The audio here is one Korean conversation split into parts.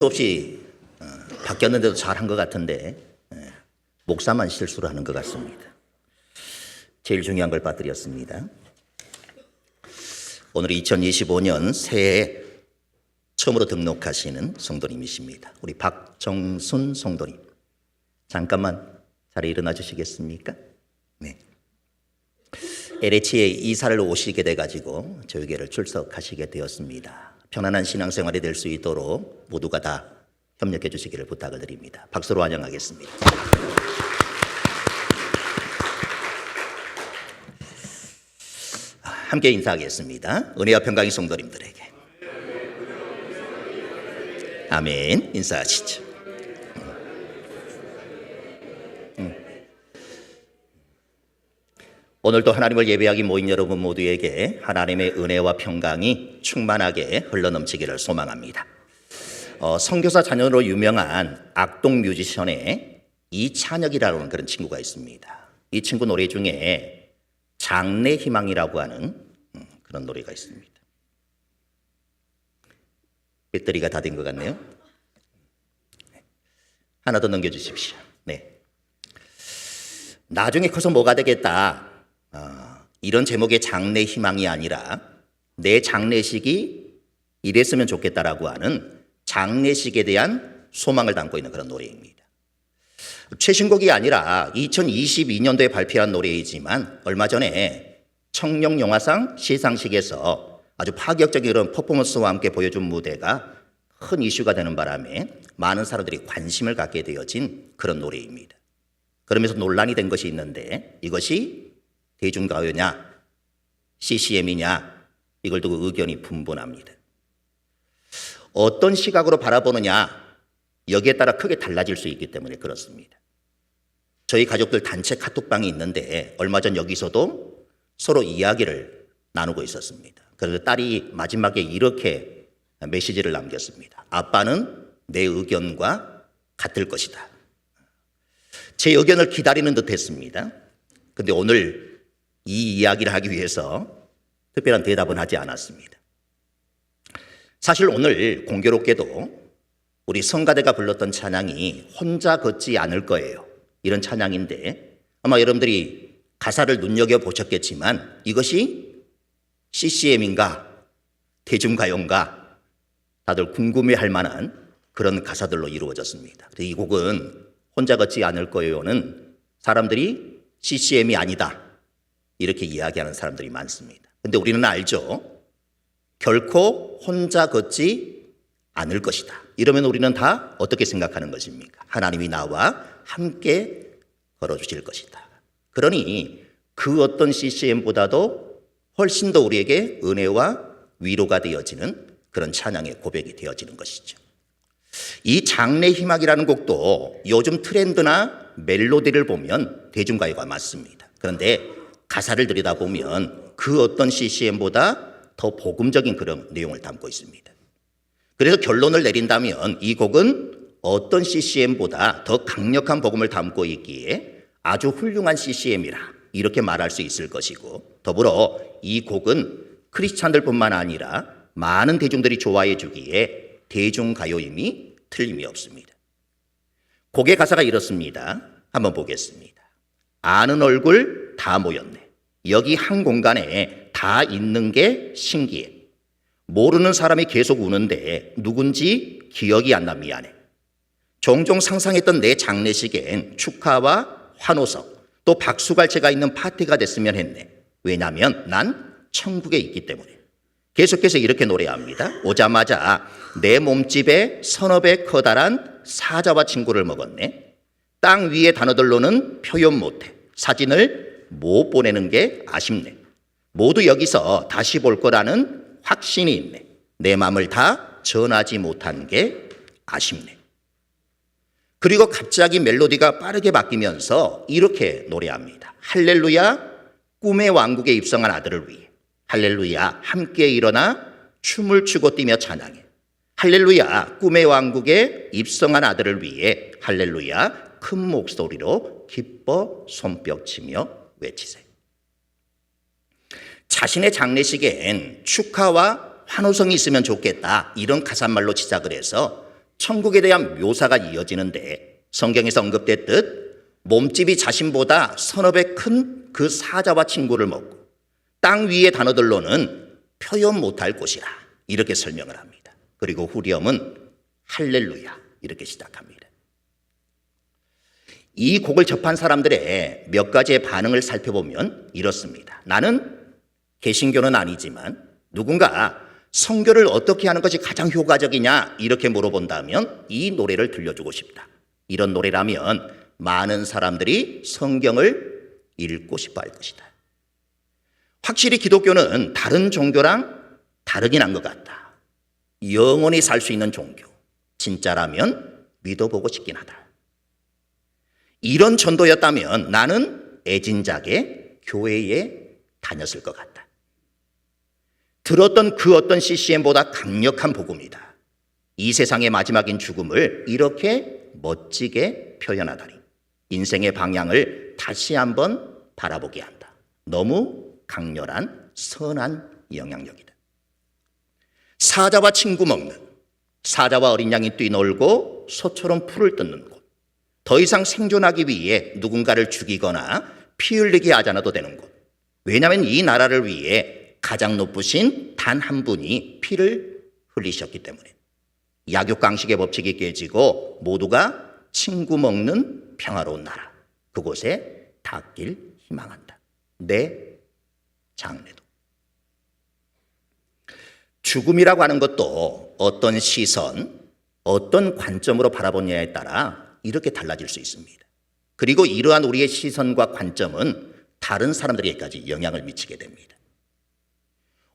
없이 바뀌었는데도 잘한 것 같은데 목사만 실수를 하는 것 같습니다. 제일 중요한 걸 빠뜨렸습니다. 오늘 2025년 새해 처음으로 등록하시는 성도님이십니다. 우리 박정순 성도님, 잠깐만 자리에 일어나 주시겠습니까? 네. LH에 이사를 오시게 돼가지고 저희 교회를 출석하시게 되었습니다. 편안한 신앙생활이 될 수 있도록 모두가 다 협력해 주시기를 부탁을 드립니다. 박수로 환영하겠습니다. 함께 인사하겠습니다. 은혜와 평강이 성도님들에게. 아멘. 인사하시죠. 오늘도 하나님을 예배하기 모인 여러분 모두에게 하나님의 은혜와 평강이 충만하게 흘러넘치기를 소망합니다. 선교사 자녀로 유명한 악동 뮤지션의 이찬혁이라는 그런 친구가 있습니다. 이 친구 노래 중에 장래 희망이라고 하는 그런 노래가 있습니다. 배터리가 다 된 것 같네요. 하나 더 넘겨주십시오. 네. 나중에 커서 뭐가 되겠다. 이런 제목의 장래 희망이 아니라 내 장례식이 이랬으면 좋겠다라고 하는 장례식에 대한 소망을 담고 있는 그런 노래입니다. 최신곡이 아니라 2022년도에 발표한 노래이지만 얼마 전에 청룡영화상 시상식에서 아주 파격적인 그런 퍼포먼스와 함께 보여준 무대가 큰 이슈가 되는 바람에 많은 사람들이 관심을 갖게 되어진 그런 노래입니다. 그러면서 논란이 된 것이 있는데 이것이 대중가요냐 CCM이냐 이걸 두고 의견이 분분합니다. 어떤 시각으로 바라보느냐 여기에 따라 크게 달라질 수 있기 때문에 그렇습니다. 저희 가족들 단체 카톡방이 있는데 얼마 전 여기서도 서로 이야기를 나누고 있었습니다. 그래서 딸이 마지막에 이렇게 메시지를 남겼습니다. 아빠는 내 의견과 같을 것이다. 제 의견을 기다리는 듯 했습니다. 근데 오늘 이 이야기를 하기 위해서 특별한 대답은 하지 않았습니다. 사실 오늘 공교롭게도 우리 성가대가 불렀던 찬양이 혼자 걷지 않을 거예요. 이런 찬양인데 아마 여러분들이 가사를 눈여겨보셨겠지만 이것이 CCM인가 대중가요인가 다들 궁금해할 만한 그런 가사들로 이루어졌습니다. 이 곡은 혼자 걷지 않을 거예요는 사람들이 CCM이 아니다 이렇게 이야기하는 사람들이 많습니다. 근데 우리는 알죠. 결코 혼자 걷지 않을 것이다. 이러면 우리는 다 어떻게 생각하는 것입니까? 하나님이 나와 함께 걸어주실 것이다. 그러니 그 어떤 CCM보다도 훨씬 더 우리에게 은혜와 위로가 되어지는 그런 찬양의 고백이 되어지는 것이죠. 이 장래 희망이라는 곡도 요즘 트렌드나 멜로디를 보면 대중가요가 맞습니다. 그런데 가사를 들여다보면 그 어떤 CCM보다 더 복음적인 그런 내용을 담고 있습니다. 그래서 결론을 내린다면 이 곡은 어떤 CCM보다 더 강력한 복음을 담고 있기에 아주 훌륭한 CCM이라 이렇게 말할 수 있을 것이고 더불어 이 곡은 크리스찬들뿐만 아니라 많은 대중들이 좋아해 주기에 대중가요임이 틀림이 없습니다. 곡의 가사가 이렇습니다. 한번 보겠습니다. 아는 얼굴 다 모였네. 여기 한 공간에 다 있는 게 신기해. 모르는 사람이 계속 우는데 누군지 기억이 안 나 미안해. 종종 상상했던 내 장례식엔 축하와 환호성 또 박수갈채가 있는 파티가 됐으면 했네. 왜냐하면 난 천국에 있기 때문에. 계속해서 이렇게 노래합니다. 오자마자 내 몸집에 서너 배 커다란 사자와 친구를 먹었네. 땅 위의 단어들로는 표현 못해. 사진을 못 보내는 게 아쉽네. 모두 여기서 다시 볼 거라는 확신이 있네. 내 마음을 다 전하지 못한 게 아쉽네. 그리고 갑자기 멜로디가 빠르게 바뀌면서 이렇게 노래합니다. 할렐루야 꿈의 왕국에 입성한 아들을 위해. 할렐루야 함께 일어나 춤을 추고 뛰며 찬양해. 할렐루야 꿈의 왕국에 입성한 아들을 위해. 할렐루야 큰 목소리로 기뻐 손뼉치며 외치세요. 자신의 장례식엔 축하와 환호성이 있으면 좋겠다 이런 가사말로 시작을 해서 천국에 대한 묘사가 이어지는데 성경에서 언급됐듯 몸집이 자신보다 서너 배 큰 그 사자와 친구를 먹고 땅 위의 단어들로는 표현 못할 곳이라 이렇게 설명을 합니다. 그리고 후렴은 할렐루야 이렇게 시작합니다. 이 곡을 접한 사람들의 몇 가지의 반응을 살펴보면 이렇습니다. 나는 개신교는 아니지만 누군가 성교를 어떻게 하는 것이 가장 효과적이냐 이렇게 물어본다면 이 노래를 들려주고 싶다. 이런 노래라면 많은 사람들이 성경을 읽고 싶어 할 것이다. 확실히 기독교는 다른 종교랑 다르긴 한 것 같다. 영원히 살 수 있는 종교. 진짜라면 믿어보고 싶긴 하다. 이런 전도였다면 나는 애진작에 교회에 다녔을 것 같다. 들었던 그 어떤 CCM보다 강력한 복음이다. 이 세상의 마지막인 죽음을 이렇게 멋지게 표현하다니. 인생의 방향을 다시 한번 바라보게 한다. 너무 강렬한 선한 영향력이다. 사자와 친구 먹는, 사자와 어린 양이 뛰놀고 소처럼 풀을 뜯는 곳. 더 이상 생존하기 위해 누군가를 죽이거나 피 흘리게 하지 않아도 되는 곳. 왜냐하면 이 나라를 위해 가장 높으신 단 한 분이 피를 흘리셨기 때문에. 약육강식의 법칙이 깨지고 모두가 친구 먹는 평화로운 나라. 그곳에 닿길 희망한다. 내 장래도. 죽음이라고 하는 것도 어떤 시선, 어떤 관점으로 바라보냐에 따라 이렇게 달라질 수 있습니다. 그리고 이러한 우리의 시선과 관점은 다른 사람들에게까지 영향을 미치게 됩니다.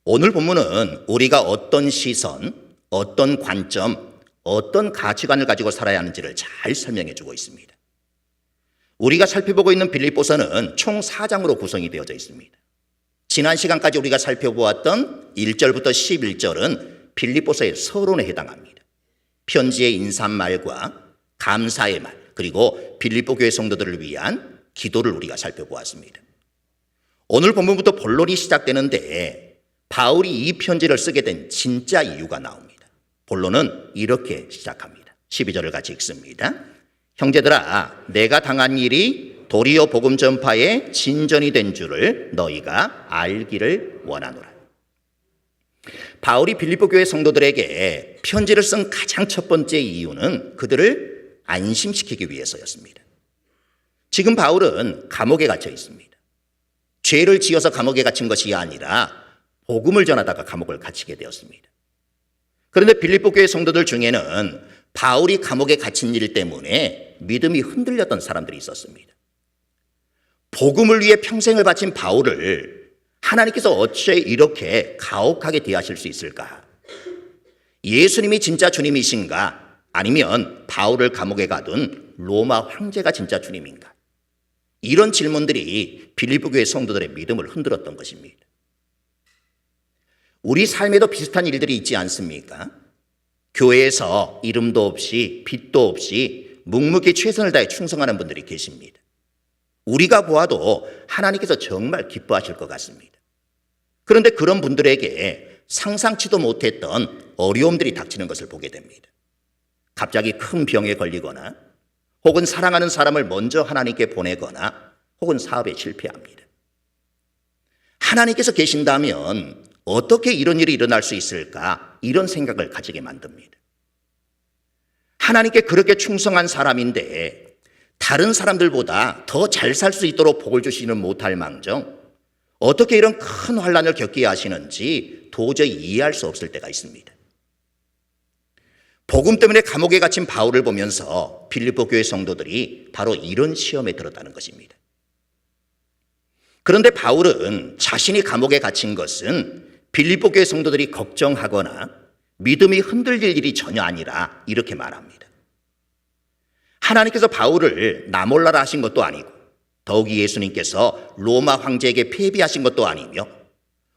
오늘 본문은 우리가 어떤 시선, 어떤 관점, 어떤 가치관을 가지고 살아야 하는지를 잘 설명해 주고 있습니다. 우리가 살펴보고 있는 빌립보서는 총 4장으로 구성이 되어져 있습니다. 지난 시간까지 우리가 살펴보았던 1절부터 11절은 빌립보서의 서론에 해당합니다. 편지의 인사말과 감사의 말, 그리고 빌립보 교회 성도들을 위한 기도를 우리가 살펴보았습니다. 오늘 본문부터 본론이 시작되는데 바울이 이 편지를 쓰게 된 진짜 이유가 나옵니다. 본론은 이렇게 시작합니다. 12절을 같이 읽습니다. 형제들아, 내가 당한 일이 도리어 복음 전파의 진전이 된 줄을 너희가 알기를 원하노라. 바울이 빌립보 교회 성도들에게 편지를 쓴 가장 첫 번째 이유는 그들을 안심시키기 위해서였습니다. 지금 바울은 감옥에 갇혀 있습니다. 죄를 지어서 감옥에 갇힌 것이 아니라 복음을 전하다가 감옥을 갇히게 되었습니다. 그런데 빌립보 교회 성도들 중에는 바울이 감옥에 갇힌 일 때문에 믿음이 흔들렸던 사람들이 있었습니다. 복음을 위해 평생을 바친 바울을 하나님께서 어째 이렇게 가혹하게 대하실 수 있을까? 예수님이 진짜 주님이신가? 아니면 바울을 감옥에 가둔 로마 황제가 진짜 주님인가? 이런 질문들이 빌립보 교회 성도들의 믿음을 흔들었던 것입니다. 우리 삶에도 비슷한 일들이 있지 않습니까? 교회에서 이름도 없이 빚도 없이 묵묵히 최선을 다해 충성하는 분들이 계십니다. 우리가 보아도 하나님께서 정말 기뻐하실 것 같습니다. 그런데 그런 분들에게 상상치도 못했던 어려움들이 닥치는 것을 보게 됩니다. 갑자기 큰 병에 걸리거나 혹은 사랑하는 사람을 먼저 하나님께 보내거나 혹은 사업에 실패합니다. 하나님께서 계신다면 어떻게 이런 일이 일어날 수 있을까? 이런 생각을 가지게 만듭니다. 하나님께 그렇게 충성한 사람인데 다른 사람들보다 더 잘 살 수 있도록 복을 주시는 못할 망정 어떻게 이런 큰 환난을 겪게 하시는지 도저히 이해할 수 없을 때가 있습니다. 복음 때문에 감옥에 갇힌 바울을 보면서 빌립보 교회 성도들이 바로 이런 시험에 들었다는 것입니다. 그런데 바울은 자신이 감옥에 갇힌 것은 빌립보 교회 성도들이 걱정하거나 믿음이 흔들릴 일이 전혀 아니라 이렇게 말합니다. 하나님께서 바울을 나 몰라라 하신 것도 아니고 더욱이 예수님께서 로마 황제에게 패배하신 것도 아니며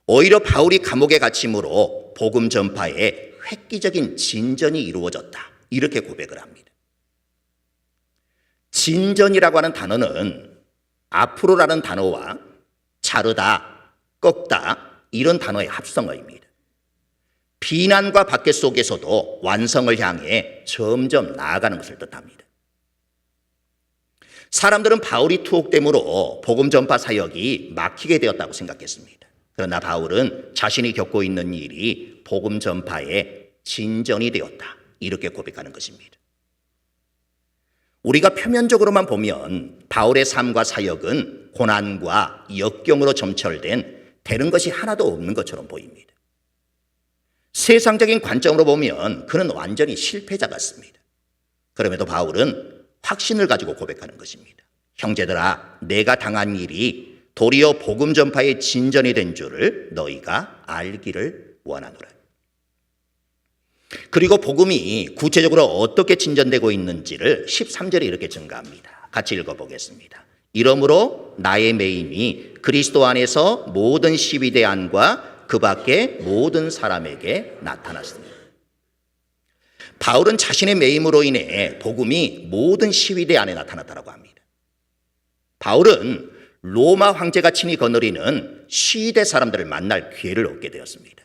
오히려 바울이 감옥에 갇힘으로 복음 전파에 획기적인 진전이 이루어졌다. 이렇게 고백을 합니다. 진전이라고 하는 단어는 앞으로라는 단어와 자르다, 꺾다 이런 단어의 합성어입니다. 비난과 박해 속에서도 완성을 향해 점점 나아가는 것을 뜻합니다. 사람들은 바울이 투옥됨으로 복음 전파 사역이 막히게 되었다고 생각했습니다. 그러나 바울은 자신이 겪고 있는 일이 복음 전파의 진전이 되었다, 이렇게 고백하는 것입니다. 우리가 표면적으로만 보면 바울의 삶과 사역은 고난과 역경으로 점철된 되는 것이 하나도 없는 것처럼 보입니다. 세상적인 관점으로 보면 그는 완전히 실패자 같습니다. 그럼에도 바울은 확신을 가지고 고백하는 것입니다. 형제들아, 내가 당한 일이 도리어 복음 전파의 진전이 된 줄을 너희가 알기를 원하노라. 그리고 복음이 구체적으로 어떻게 진전되고 있는지를 13절에 이렇게 증가합니다. 같이 읽어보겠습니다. 이러므로 나의 매임이 그리스도 안에서 모든 시위대 안과 그 밖의 모든 사람에게 나타났습니다. 바울은 자신의 매임으로 인해 복음이 모든 시위대 안에 나타났다고 합니다. 바울은 로마 황제가 친히 거느리는 시위대 사람들을 만날 기회를 얻게 되었습니다.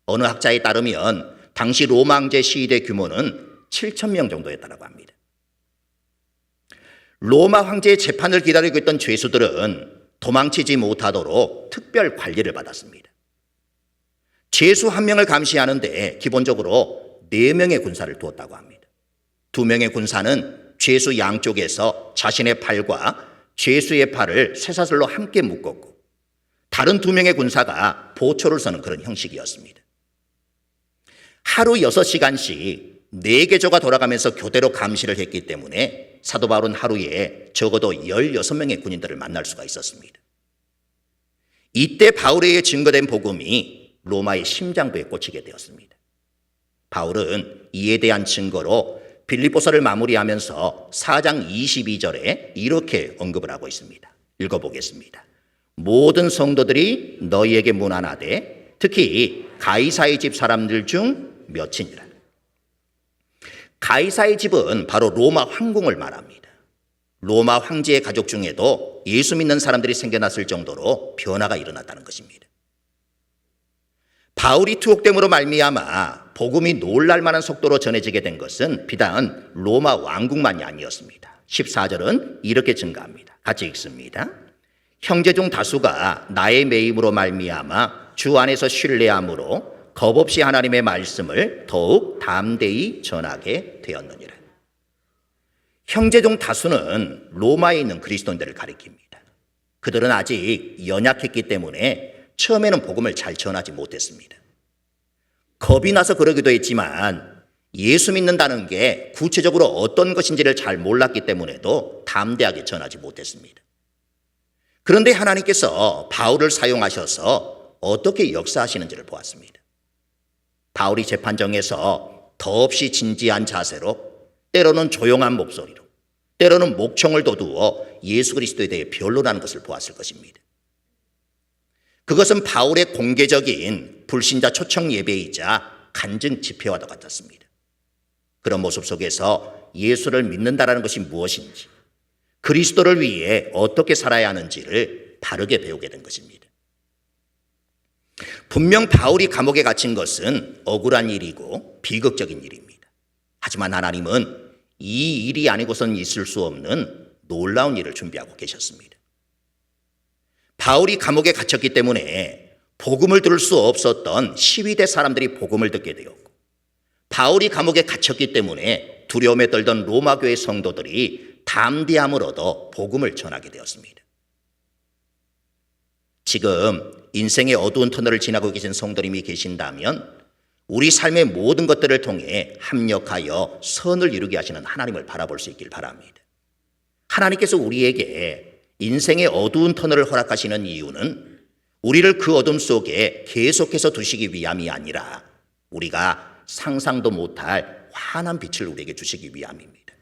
어느 학자에 따르면 당시 로마 황제 시위대 규모는 7,000명 정도였다고 합니다. 로마 황제의 재판을 기다리고 있던 죄수들은 도망치지 못하도록 특별 관리를 받았습니다. 죄수 한 명을 감시하는데 기본적으로 4명의 군사를 두었다고 합니다. 2명의 군사는 죄수 양쪽에서 자신의 팔과 죄수의 팔을 쇠사슬로 함께 묶었고, 다른 2명의 군사가 보초를 서는 그런 형식이었습니다. 하루 6시간씩 4개조가 돌아가면서 교대로 감시를 했기 때문에 사도 바울은 하루에 적어도 16명의 군인들을 만날 수가 있었습니다. 이때 바울에 의해 증거된 복음이 로마의 심장부에 꽂히게 되었습니다. 바울은 이에 대한 증거로 빌립보서를 마무리하면서 4장 22절에 이렇게 언급을 하고 있습니다. 읽어보겠습니다. 모든 성도들이 너희에게 문안하되 특히 가이사의 집 사람들 중 몇이니라. 가이사의 집은 바로 로마 황궁을 말합니다. 로마 황제의 가족 중에도 예수 믿는 사람들이 생겨났을 정도로 변화가 일어났다는 것입니다. 바울이 투옥됨으로 말미암아 복음이 놀랄 만한 속도로 전해지게 된 것은 비단 로마 왕국만이 아니었습니다. 14절은 이렇게 증가합니다. 같이 읽습니다. 형제 중 다수가 나의 매임으로 말미암아 주 안에서 신뢰함으로 겁없이 하나님의 말씀을 더욱 담대히 전하게 되었느니라. 형제 중 다수는 로마에 있는 그리스도인들을 가리킵니다. 그들은 아직 연약했기 때문에 처음에는 복음을 잘 전하지 못했습니다. 겁이 나서 그러기도 했지만 예수 믿는다는 게 구체적으로 어떤 것인지를 잘 몰랐기 때문에도 담대하게 전하지 못했습니다. 그런데 하나님께서 바울을 사용하셔서 어떻게 역사하시는지를 보았습니다. 바울이 재판정에서 더없이 진지한 자세로, 때로는 조용한 목소리로, 때로는 목청을 돋우어 예수 그리스도에 대해 변론하는 것을 보았을 것입니다. 그것은 바울의 공개적인 불신자 초청 예배이자 간증 집회와도 같았습니다. 그런 모습 속에서 예수를 믿는다라는 것이 무엇인지, 그리스도를 위해 어떻게 살아야 하는지를 바르게 배우게 된 것입니다. 분명 바울이 감옥에 갇힌 것은 억울한 일이고 비극적인 일입니다. 하지만 하나님은 이 일이 아니고선 있을 수 없는 놀라운 일을 준비하고 계셨습니다. 바울이 감옥에 갇혔기 때문에 복음을 들을 수 없었던 시위대 사람들이 복음을 듣게 되었고, 바울이 감옥에 갇혔기 때문에 두려움에 떨던 로마 교회 성도들이 담대함을 얻어 복음을 전하게 되었습니다. 지금 인생의 어두운 터널을 지나고 계신 성도님이 계신다면 우리 삶의 모든 것들을 통해 합력하여 선을 이루게 하시는 하나님을 바라볼 수 있길 바랍니다. 하나님께서 우리에게 인생의 어두운 터널을 허락하시는 이유는 우리를 그 어둠 속에 계속해서 두시기 위함이 아니라 우리가 상상도 못할 환한 빛을 우리에게 주시기 위함입니다.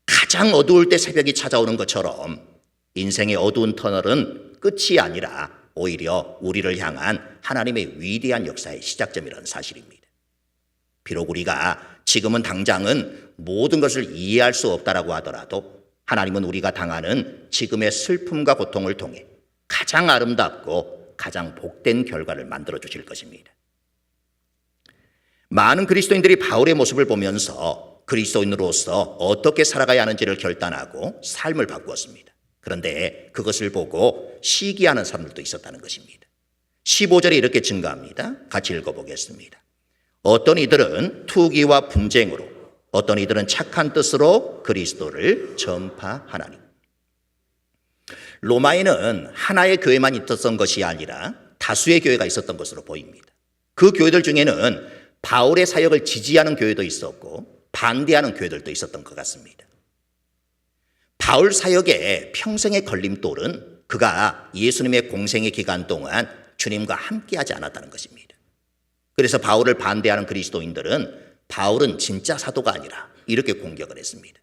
가장 어두울 때 새벽이 찾아오는 것처럼 인생의 어두운 터널은 끝이 아니라 오히려 우리를 향한 하나님의 위대한 역사의 시작점이라는 사실입니다. 비록 우리가 지금은 당장은 모든 것을 이해할 수 없다라고 하더라도 하나님은 우리가 당하는 지금의 슬픔과 고통을 통해 가장 아름답고 가장 복된 결과를 만들어 주실 것입니다. 많은 그리스도인들이 바울의 모습을 보면서 그리스도인으로서 어떻게 살아가야 하는지를 결단하고 삶을 바꾸었습니다. 그런데 그것을 보고 시기하는 사람들도 있었다는 것입니다. 15절에 이렇게 증가합니다. 같이 읽어보겠습니다. 어떤 이들은 투기와 분쟁으로, 어떤 이들은 착한 뜻으로 그리스도를 전파하나니. 로마에는 하나의 교회만 있었던 것이 아니라 다수의 교회가 있었던 것으로 보입니다. 그 교회들 중에는 바울의 사역을 지지하는 교회도 있었고 반대하는 교회들도 있었던 것 같습니다. 바울 사역의 평생의 걸림돌은 그가 예수님의 공생의 기간 동안 주님과 함께하지 않았다는 것입니다. 그래서 바울을 반대하는 그리스도인들은 바울은 진짜 사도가 아니라 이렇게 공격을 했습니다.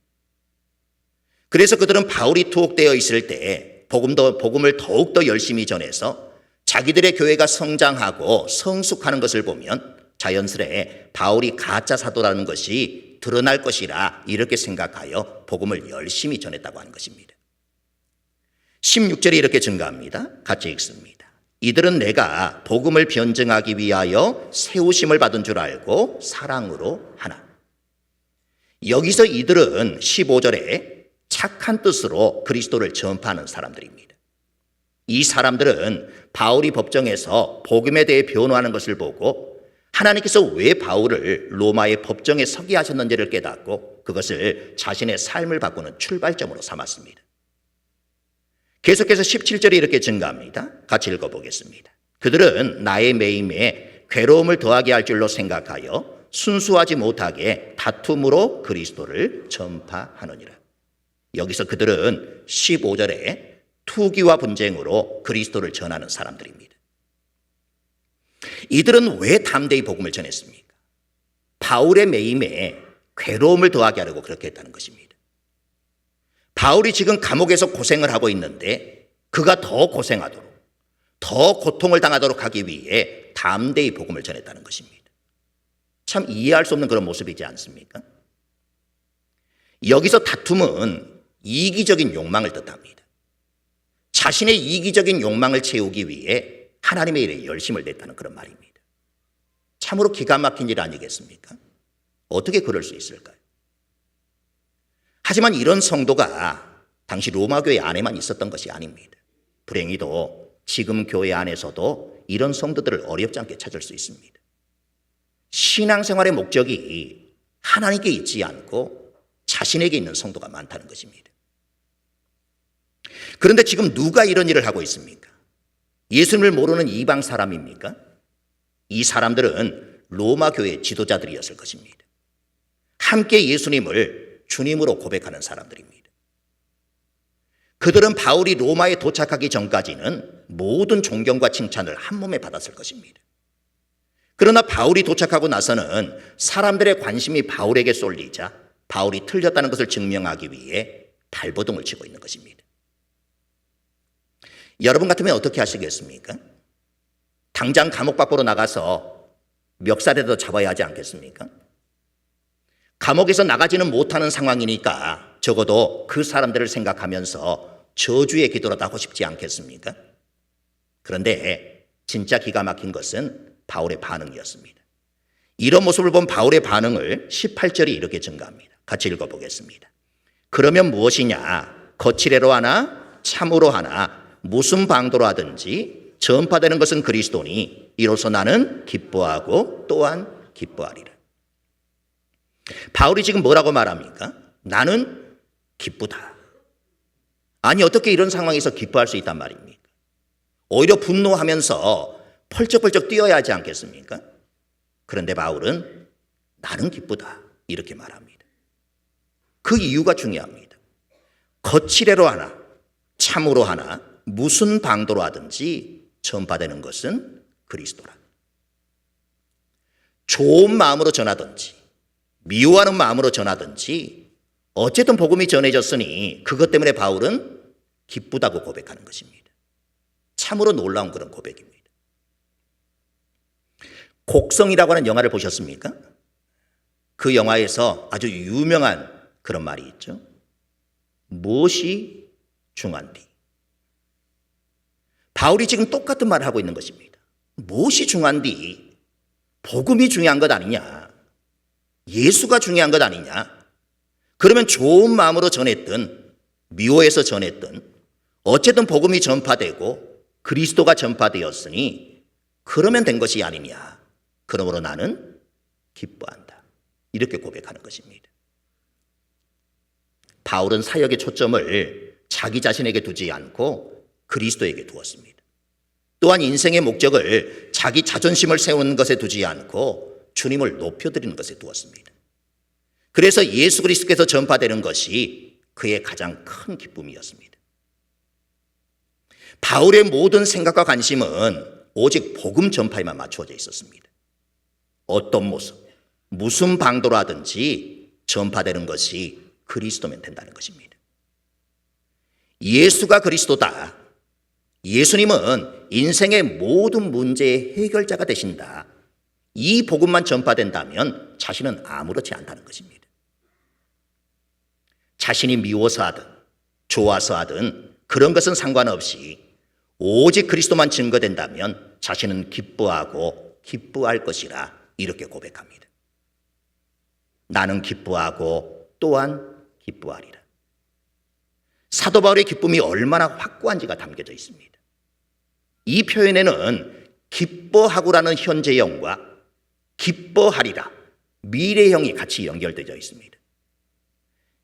그래서 그들은 바울이 투옥되어 있을 때 복음을 더욱더 열심히 전해서 자기들의 교회가 성장하고 성숙하는 것을 보면 자연스레 바울이 가짜 사도라는 것이 드러날 것이라 이렇게 생각하여 복음을 열심히 전했다고 하는 것입니다. 16절에 이렇게 증가합니다. 같이 읽습니다. 이들은 내가 복음을 변증하기 위하여 세우심을 받은 줄 알고 사랑으로 하나. 여기서 이들은 15절에 착한 뜻으로 그리스도를 전파하는 사람들입니다. 이 사람들은 바울이 법정에서 복음에 대해 변호하는 것을 보고 하나님께서 왜 바울을 로마의 법정에 서게 하셨는지를 깨닫고 그것을 자신의 삶을 바꾸는 출발점으로 삼았습니다. 계속해서 17절에 이렇게 증가합니다. 같이 읽어보겠습니다. 그들은 나의 매임에 괴로움을 더하게 할 줄로 생각하여 순수하지 못하게 다툼으로 그리스도를 전파하느니라. 여기서 그들은 15절에 투기와 분쟁으로 그리스도를 전하는 사람들입니다. 이들은 왜 담대히 복음을 전했습니까? 바울의 매임에 괴로움을 더하게 하려고 그렇게 했다는 것입니다. 바울이 지금 감옥에서 고생을 하고 있는데 그가 더 고생하도록, 더 고통을 당하도록 하기 위해 담대히 복음을 전했다는 것입니다. 참 이해할 수 없는 그런 모습이지 않습니까? 여기서 다툼은 이기적인 욕망을 뜻합니다. 자신의 이기적인 욕망을 채우기 위해 하나님의 일에 열심을 냈다는 그런 말입니다. 참으로 기가 막힌 일 아니겠습니까? 어떻게 그럴 수 있을까요? 하지만 이런 성도가 당시 로마 교회 안에만 있었던 것이 아닙니다. 불행히도 지금 교회 안에서도 이런 성도들을 어렵지 않게 찾을 수 있습니다. 신앙생활의 목적이 하나님께 있지 않고 자신에게 있는 성도가 많다는 것입니다. 그런데 지금 누가 이런 일을 하고 있습니까? 예수님을 모르는 이방 사람입니까? 이 사람들은 로마 교회의 지도자들이었을 것입니다. 함께 예수님을 주님으로 고백하는 사람들입니다. 그들은 바울이 로마에 도착하기 전까지는 모든 존경과 칭찬을 한 몸에 받았을 것입니다. 그러나 바울이 도착하고 나서는 사람들의 관심이 바울에게 쏠리자 바울이 틀렸다는 것을 증명하기 위해 발버둥을 치고 있는 것입니다. 여러분 같으면 어떻게 하시겠습니까? 당장 감옥 밖으로 나가서 멱살이라도 잡아야 하지 않겠습니까? 감옥에서 나가지는 못하는 상황이니까 적어도 그 사람들을 생각하면서 저주의 기도라도 하고 싶지 않겠습니까? 그런데 진짜 기가 막힌 것은 바울의 반응이었습니다. 이런 모습을 본 바울의 반응을 18절이 이렇게 증가합니다. 같이 읽어보겠습니다. 그러면 무엇이냐? 거칠애로 하나 참으로 하나 무슨 방도로 하든지 전파되는 것은 그리스도니 이로써 나는 기뻐하고 또한 기뻐하리라. 바울이 지금 뭐라고 말합니까? 나는 기쁘다. 아니 어떻게 이런 상황에서 기뻐할 수 있단 말입니까? 오히려 분노하면서 펄쩍펄쩍 뛰어야 하지 않겠습니까? 그런데 바울은 나는 기쁘다 이렇게 말합니다. 그 이유가 중요합니다. 거칠애로 하나 참으로 하나 무슨 방도로 하든지 전파되는 것은 그리스도라. 좋은 마음으로 전하든지 미워하는 마음으로 전하든지 어쨌든 복음이 전해졌으니 그것 때문에 바울은 기쁘다고 고백하는 것입니다. 참으로 놀라운 그런 고백입니다. 곡성이라고 하는 영화를 보셨습니까? 그 영화에서 아주 유명한 그런 말이 있죠. 무엇이 중한디? 바울이 지금 똑같은 말을 하고 있는 것입니다. 무엇이 중한디? 복음이 중요한 것 아니냐? 예수가 중요한 것 아니냐? 그러면 좋은 마음으로 전했든 미워해서 전했든 어쨌든 복음이 전파되고 그리스도가 전파되었으니 그러면 된 것이 아니냐? 그러므로 나는 기뻐한다. 이렇게 고백하는 것입니다. 바울은 사역의 초점을 자기 자신에게 두지 않고 그리스도에게 두었습니다. 또한 인생의 목적을 자기 자존심을 세우는 것에 두지 않고 주님을 높여드리는 것에 두었습니다. 그래서 예수 그리스도께서 전파되는 것이 그의 가장 큰 기쁨이었습니다. 바울의 모든 생각과 관심은 오직 복음 전파에만 맞추어져 있었습니다. 어떤 모습, 무슨 방도라든지 전파되는 것이 그리스도면 된다는 것입니다. 예수가 그리스도다. 예수님은 인생의 모든 문제의 해결자가 되신다. 이 복음만 전파된다면 자신은 아무렇지 않다는 것입니다. 자신이 미워서 하든 좋아서 하든 그런 것은 상관없이 오직 그리스도만 증거된다면 자신은 기뻐하고 기뻐할 것이라 이렇게 고백합니다. 나는 기뻐하고 또한 기뻐하리라. 사도 바울의 기쁨이 얼마나 확고한지가 담겨져 있습니다. 이 표현에는 기뻐하고라는 현재형과 기뻐하리라 미래형이 같이 연결되어 있습니다.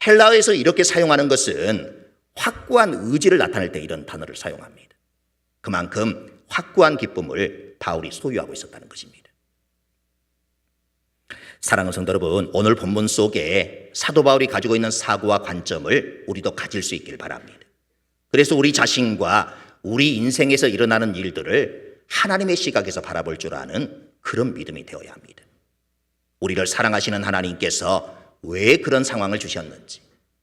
헬라어에서 이렇게 사용하는 것은 확고한 의지를 나타낼 때 이런 단어를 사용합니다. 그만큼 확고한 기쁨을 바울이 소유하고 있었다는 것입니다. 사랑하는 성도 여러분, 오늘 본문 속에 사도 바울이 가지고 있는 사고와 관점을 우리도 가질 수 있길 바랍니다. 그래서 우리 자신과 우리 인생에서 일어나는 일들을 하나님의 시각에서 바라볼 줄 아는 그런 믿음이 되어야 합니다. 우리를 사랑하시는 하나님께서 왜 그런 상황을 주셨는지,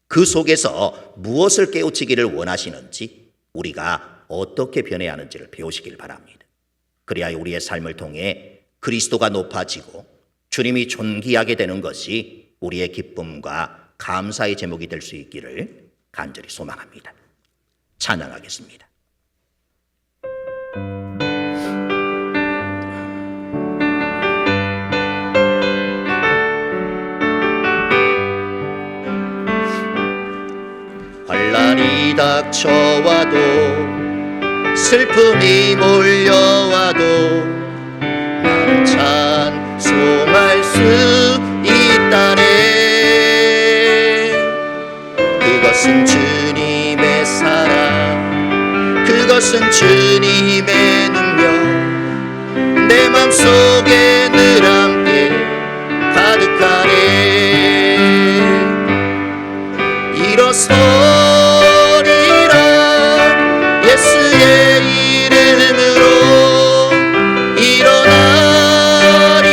그 속에서 무엇을 깨우치기를 원하시는지, 우리가 어떻게 변해야 하는지를 배우시길 바랍니다. 그래야 우리의 삶을 통해 그리스도가 높아지고 주님이 존귀하게 되는 것이 우리의 기쁨과 감사의 제목이 될 수 있기를 간절히 소망합니다. 찬양하겠습니다. 환난이 닥쳐와도 슬픔이 몰려와도 나는 찬송할 수 있다네. 그것은 주님의 사랑, 그것은 주님의 능력, 내 맘속에 늘 함께 가득하네. 일어서리라 예수의 이름으로 일어나리라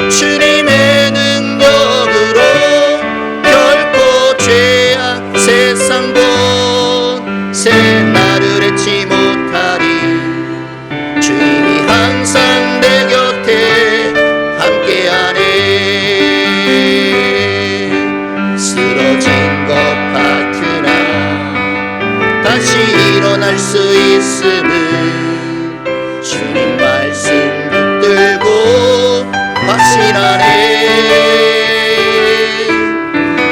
주님의 능력으로 결코 죄악 세상 본새 나를 잊지 못하리. 주님이 항상 내 곁에 함께하네. 쓰러진 것 같으나 다시 일어날 수 있음을 주님 말씀 붙들고 확신하네.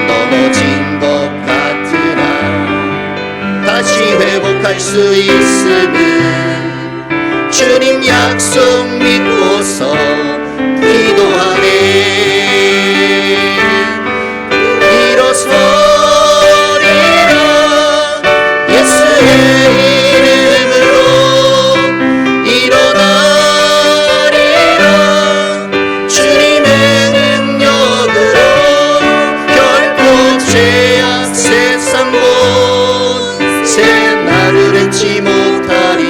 넘어진 것 같으나 다시 회복할 수 있음을 주님 약속 믿고서 기도하네. 일어서리라 예수의 이름으로 일어나리라 주님의 능력으로 결코 죄악 세상 본새 나를 잊지 못하리.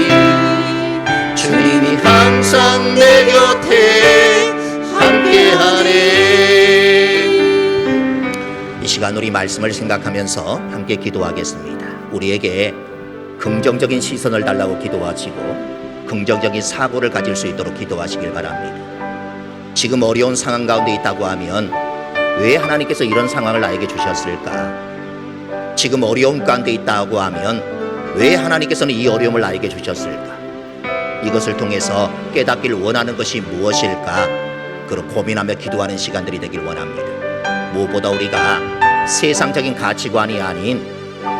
주님이 항상 내 곁에 함께하네. 이 시간 우리 말씀을 생각하면서 함께 기도하겠습니다. 우리에게 긍정적인 시선을 달라고 기도하시고 긍정적인 사고를 가질 수 있도록 기도하시길 바랍니다. 지금 어려운 상황 가운데 있다고 하면 왜 하나님께서 이런 상황을 나에게 주셨을까? 지금 어려움 가운데 있다고 하면 왜 하나님께서는 이 어려움을 나에게 주셨을까? 이것을 통해서 깨닫길 원하는 것이 무엇일까? 그런 고민하며 기도하는 시간들이 되길 원합니다. 무엇보다 우리가 세상적인 가치관이 아닌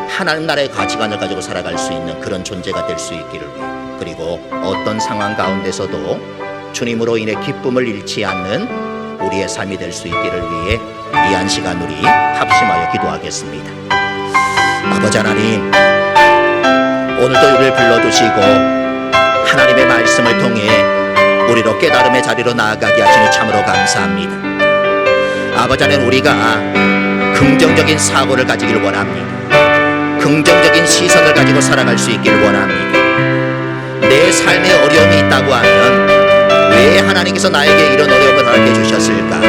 하나님 나라의 가치관을 가지고 살아갈 수 있는 그런 존재가 될 수 있기를 위해, 그리고 어떤 상황 가운데서도 주님으로 인해 기쁨을 잃지 않는 우리의 삶이 될 수 있기를 위해 이 한 시간 우리 합심하여 기도하겠습니다. 아버지 하나님, 오늘도 우리를 불러주시고 하나님의 말씀을 통해 우리로 깨달음의 자리로 나아가게 하시니 참으로 감사합니다. 아버지 하나님, 우리가 긍정적인 사고를 가지길 원합니다. 긍정적인 시선을 가지고 살아갈 수 있기를 원합니다. 내 삶에 어려움이 있다고 하면 왜 하나님께서 나에게 이런 어려움을 허락해 주셨을까?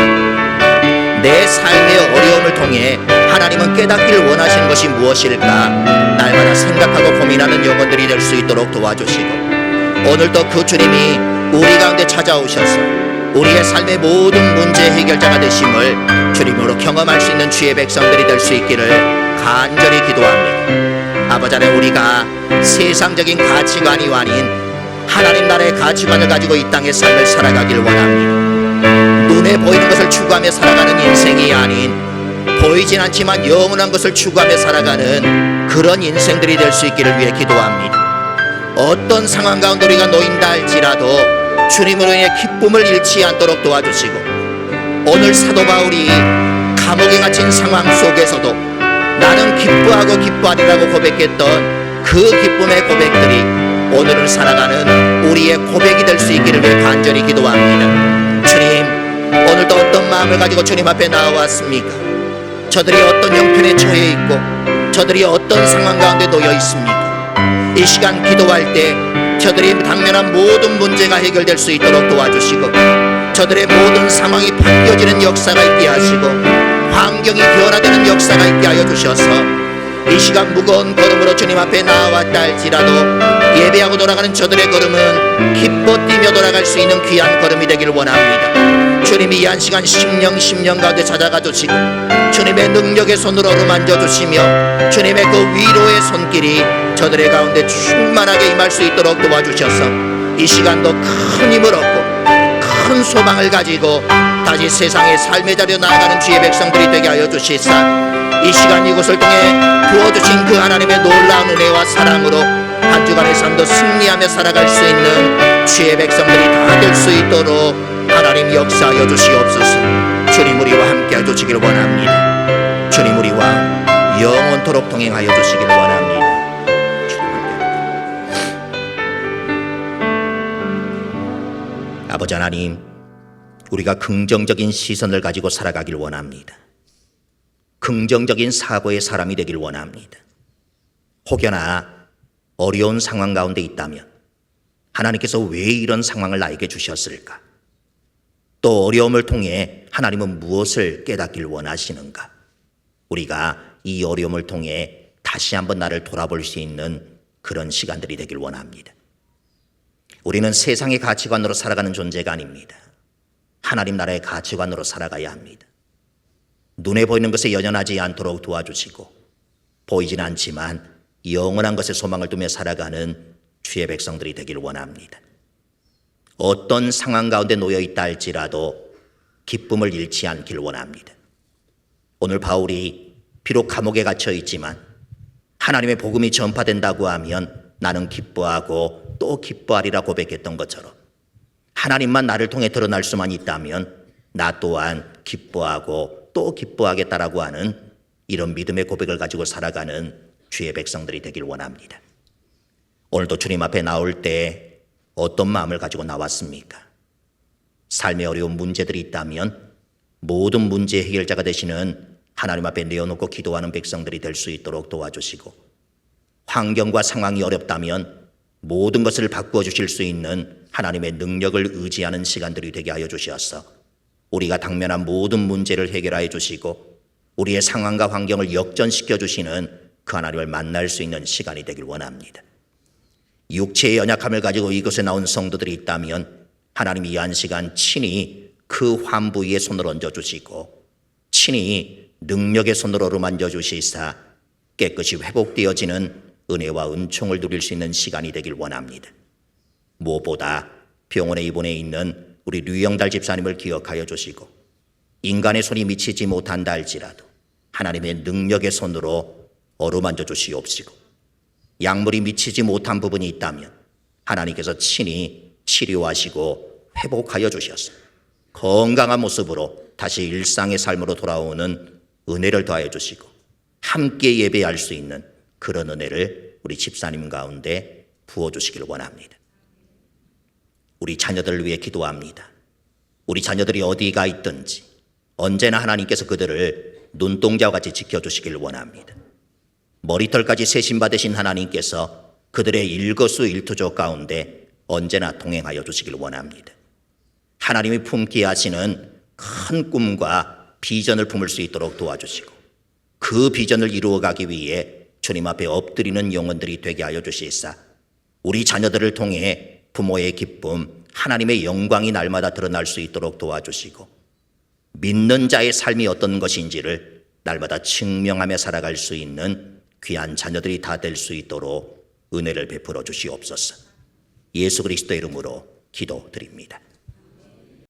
내 삶의 어려움을 통해 하나님은 깨닫기를 원하시는 것이 무엇일까? 날마다 생각하고 고민하는 영혼들이 될 수 있도록 도와주시고, 오늘도 그 주님이 우리 가운데 찾아오셔서 우리의 삶의 모든 문제 해결자가 되심을 주님으로 경험할 수 있는 주의 백성들이 될 수 있기를 간절히 기도합니다. 아버지 하나님, 우리가 세상적인 가치관이 아닌 하나님 나라의 가치관을 가지고 이 땅의 삶을 살아가길 원합니다. 눈에 보이는 것을 추구하며 살아가는 인생이 아닌 보이진 않지만 영원한 것을 추구하며 살아가는 그런 인생들이 될 수 있기를 위해 기도합니다. 어떤 상황 가운데 우리가 놓인다 할지라도 주님으로 인해 기쁨을 잃지 않도록 도와주시고, 오늘 사도 바울이 감옥에 갇힌 상황 속에서도 나는 기뻐하고 기뻐하리라고 고백했던 그 기쁨의 고백들이 오늘을 살아가는 우리의 고백이 될 수 있기를 위해 간절히 기도합니다. 주님, 오늘도 어떤 마음을 가지고 주님 앞에 나와왔습니까? 저들이 어떤 형편에 처해 있고 저들이 어떤 상황 가운데 놓여 있습니까? 이 시간 기도할 때 저들이 당면한 모든 문제가 해결될 수 있도록 도와주시고, 저들의 모든 상황이 바뀌어지는 역사가 있게 하시고 환경이 변화되는 역사가 있게 하여 주셔서 이 시간 무거운 걸음으로 주님 앞에 나아왔다 할지라도 예배하고 돌아가는 저들의 걸음은 기뻐 뛰며 돌아갈 수 있는 귀한 걸음이 되기를 원합니다. 주님이 이 한 시간 심령 가운데 찾아가 주시고 주님의 능력의 손으로 어루만져 주시며 주님의 그 위로의 손길이 저들의 가운데 충만하게 임할 수 있도록 도와주셔서 이 시간도 큰 힘을 얻고 큰 소망을 가지고 다시 세상의 삶의 자리로 나아가는 주의 백성들이 되게 하여 주시사, 이 시간 이곳을 통해 부어주신 그 하나님의 놀라운 은혜와 사랑으로 한 주간의 삶도 승리하며 살아갈 수 있는 주의 백성들이 다 될 수 있도록 하나님 역사하여 주시옵소서. 주님 우리와 함께 해주시길 원합니다. 주님 우리와 영원토록 동행하여 주시길 원합니다. 아버지 하나님, 우리가 긍정적인 시선을 가지고 살아가길 원합니다. 긍정적인 사고의 사람이 되길 원합니다. 혹여나 어려운 상황 가운데 있다면 하나님께서 왜 이런 상황을 나에게 주셨을까? 또 어려움을 통해 하나님은 무엇을 깨닫길 원하시는가? 우리가 이 어려움을 통해 다시 한번 나를 돌아볼 수 있는 그런 시간들이 되길 원합니다. 우리는 세상의 가치관으로 살아가는 존재가 아닙니다. 하나님 나라의 가치관으로 살아가야 합니다. 눈에 보이는 것에 연연하지 않도록 도와주시고, 보이진 않지만 영원한 것에 소망을 두며 살아가는 주의 백성들이 되길 원합니다. 어떤 상황 가운데 놓여 있다 할지라도 기쁨을 잃지 않길 원합니다. 오늘 바울이 비록 감옥에 갇혀 있지만 하나님의 복음이 전파된다고 하면 나는 기뻐하고 또 기뻐하리라 고백했던 것처럼, 하나님만 나를 통해 드러날 수만 있다면 나 또한 기뻐하고 또 기뻐하겠다라고 하는 이런 믿음의 고백을 가지고 살아가는 주의 백성들이 되길 원합니다. 오늘도 주님 앞에 나올 때 어떤 마음을 가지고 나왔습니까? 삶의 어려운 문제들이 있다면 모든 문제 해결자가 되시는 하나님 앞에 내어놓고 기도하는 백성들이 될 수 있도록 도와주시고, 환경과 상황이 어렵다면 모든 것을 바꾸어 주실 수 있는 하나님의 능력을 의지하는 시간들이 되게 하여 주시옵소서. 우리가 당면한 모든 문제를 해결하여 주시고 우리의 상황과 환경을 역전시켜 주시는 그 하나님을 만날 수 있는 시간이 되길 원합니다. 육체의 연약함을 가지고 이곳에 나온 성도들이 있다면 하나님이 이 한 시간 친히 그 환부의 손을 얹어주시고 친히 능력의 손으로 어루만져 주시사 깨끗이 회복되어지는 은혜와 은총을 누릴 수 있는 시간이 되길 원합니다. 무엇보다 병원에 입원해 있는 우리 류영달 집사님을 기억하여 주시고 인간의 손이 미치지 못한다 할지라도 하나님의 능력의 손으로 어루만져 주시옵시고 약물이 미치지 못한 부분이 있다면 하나님께서 친히 치료하시고 회복하여 주셔서 건강한 모습으로 다시 일상의 삶으로 돌아오는 은혜를 더하여 주시고 함께 예배할 수 있는 그런 은혜를 우리 집사님 가운데 부어주시길 원합니다. 우리 자녀들을 위해 기도합니다. 우리 자녀들이 어디가 있든지 언제나 하나님께서 그들을 눈동자와 같이 지켜주시길 원합니다. 머리털까지 세심받으신 하나님께서 그들의 일거수일투족 가운데 언제나 동행하여 주시길 원합니다. 하나님이 품게 하시는 큰 꿈과 비전을 품을 수 있도록 도와주시고 그 비전을 이루어가기 위해 주님 앞에 엎드리는 영혼들이 되게 하여 주시사 우리 자녀들을 통해 부모의 기쁨, 하나님의 영광이 날마다 드러날 수 있도록 도와주시고 믿는 자의 삶이 어떤 것인지를 날마다 증명하며 살아갈 수 있는 귀한 자녀들이 다 될 수 있도록 은혜를 베풀어 주시옵소서. 예수 그리스도의 이름으로 기도드립니다.